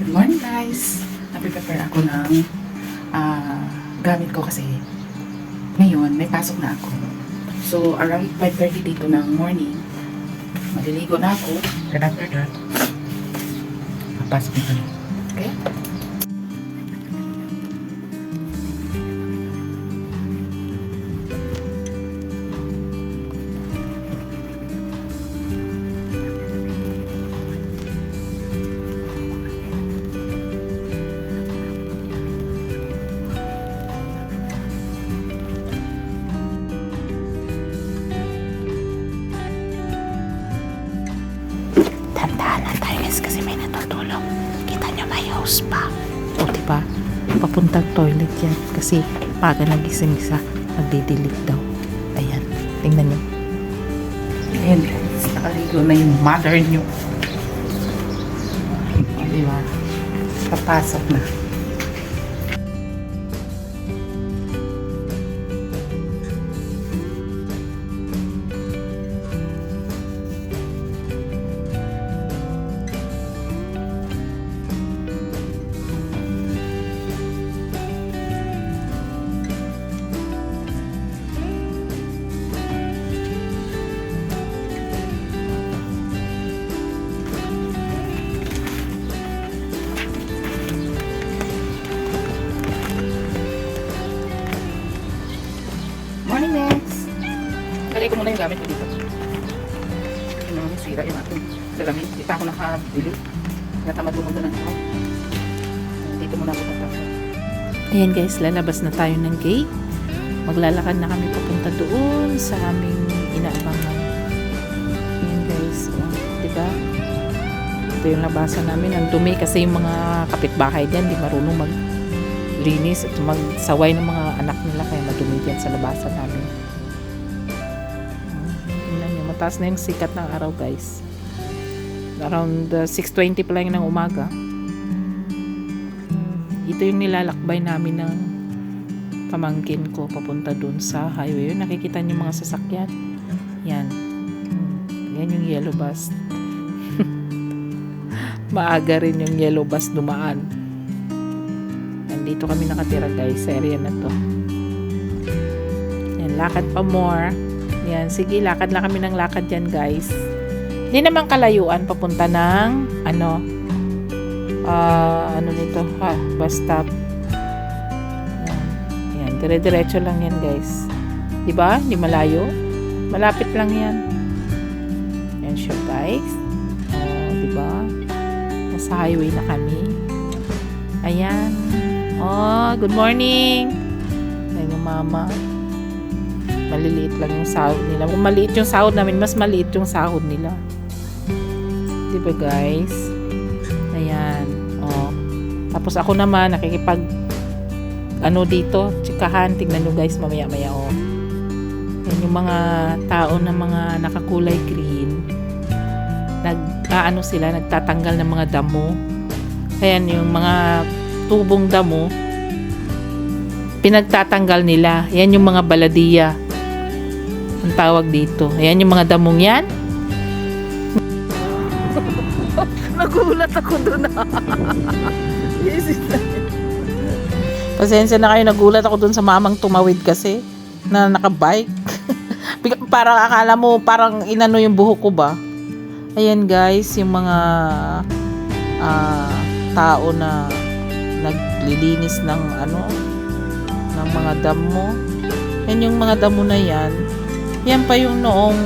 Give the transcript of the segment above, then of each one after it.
Good morning guys! Napiprepare ako ng gamit ko kasi ngayon may pasok na ako. So around 5:30 dito ng morning, maliligo na ako. Then after that, papasok na kami. Okay? Tandaan lang tayo guys kasi may natutulog. Kita nyo may hose pa. O diba? Papuntang toilet yan. Kasi paga nagising isa, magdidilig daw. Ayan. Tingnan nyo. Ayan guys, nakaligo na yung mother nyo. O diba? Papasok na. Morning, Nex! Lagay ko muna yung gamit ko dito. Yung mga sira yung ating salamin. Hindi pa ako nakabili. Natamad pumunta ng ako. Dito muna ako papasok. Ayan guys, lalabas na tayo ng gate. Maglalakad na kami papunta doon sa aming inaabangan. Ayan guys, diba? Ito yung labasan namin. Ang dumi kasi yung mga kapitbahay dyan, di marunong maglinis at magsaway ng mga anak nila kaya madumi dyan sa labasan namin. Tingnan nyo, mataas na yung sikat ng araw guys. Around 6:20 pa lang ng umaga. Ito yung nilalakbay namin ng pamangkin ko papunta dun sa highway. Yun, nakikita nyo mga sasakyan. Yan. Yan yung yellow bus. Maaga rin yung yellow bus dumaan. Nandito kami nakatira guys sa area na to. Yan, lakad pa more. Yan, sige, lakad lang kami ng lakad yan guys. Hindi naman kalayuan papunta ng ano nito bus stop. Yan, dire-diretso lang yan guys. Diba? Hindi malayo. Malapit lang yan. Yan siya guys. Diba? Nasa highway na kami. Ayan. Good morning. Ayan yung mama. Maliliit lang yung sahod nila. Kung maliit yung sahod namin, mas maliit yung sahod nila. Diba guys? Ayan. Tapos ako naman, nakikipag dito, tsikahan. Tingnan nyo guys, mamaya-maya Yan yung mga tao na mga nakakulay green. Sila, nagtatanggal ng mga damo. Ayan, yung mga tubong damo, pinagtatanggal nila. Yan yung mga baladiya. Ang tawag dito. Ayan yung mga damong yan. Nagulat ako doon. Pasensya na kayo, nagulat ako doon sa mamang tumawid kasi na nakabike. Parang akala mo parang inano yung buhok ko ba. Ayan guys, yung mga tao na naglilinis ng ng mga damo. Yan yung mga damo na yan. Yan pa yung noong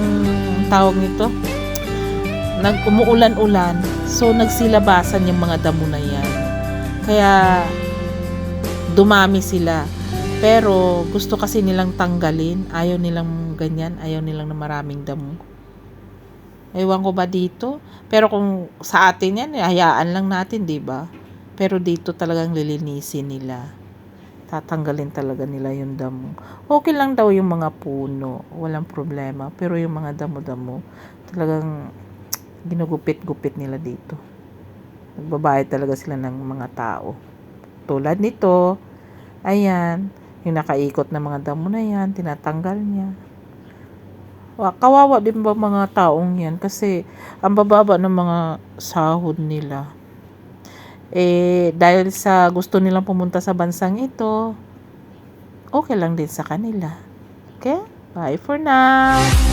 tawag nito, umuulan-ulan, so nagsilabasan yung mga damo na yan. Kaya dumami sila. Pero gusto kasi nilang tanggalin. Ayaw nilang ganyan. Ayaw nilang na maraming damo. Ewan ko ba dito? Pero kung sa atin yan, hayaan lang natin, diba? Pero dito talagang lilinisin nila. Tatanggalin talaga nila yung damo. Okay lang daw yung mga puno. Walang problema. Pero yung mga damo-damo, talagang ginugupit-gupit nila dito. Nagbabayad talaga sila ng mga tao. Tulad nito, ayan, yung nakaikot na mga damo na yan, tinatanggal niya. Kawawa din ba mga taong yan? Kasi ang bababa ng mga sahod nila. Dahil sa gusto nilang pumunta sa bansang ito, okay lang din sa kanila. Okay? Bye for now!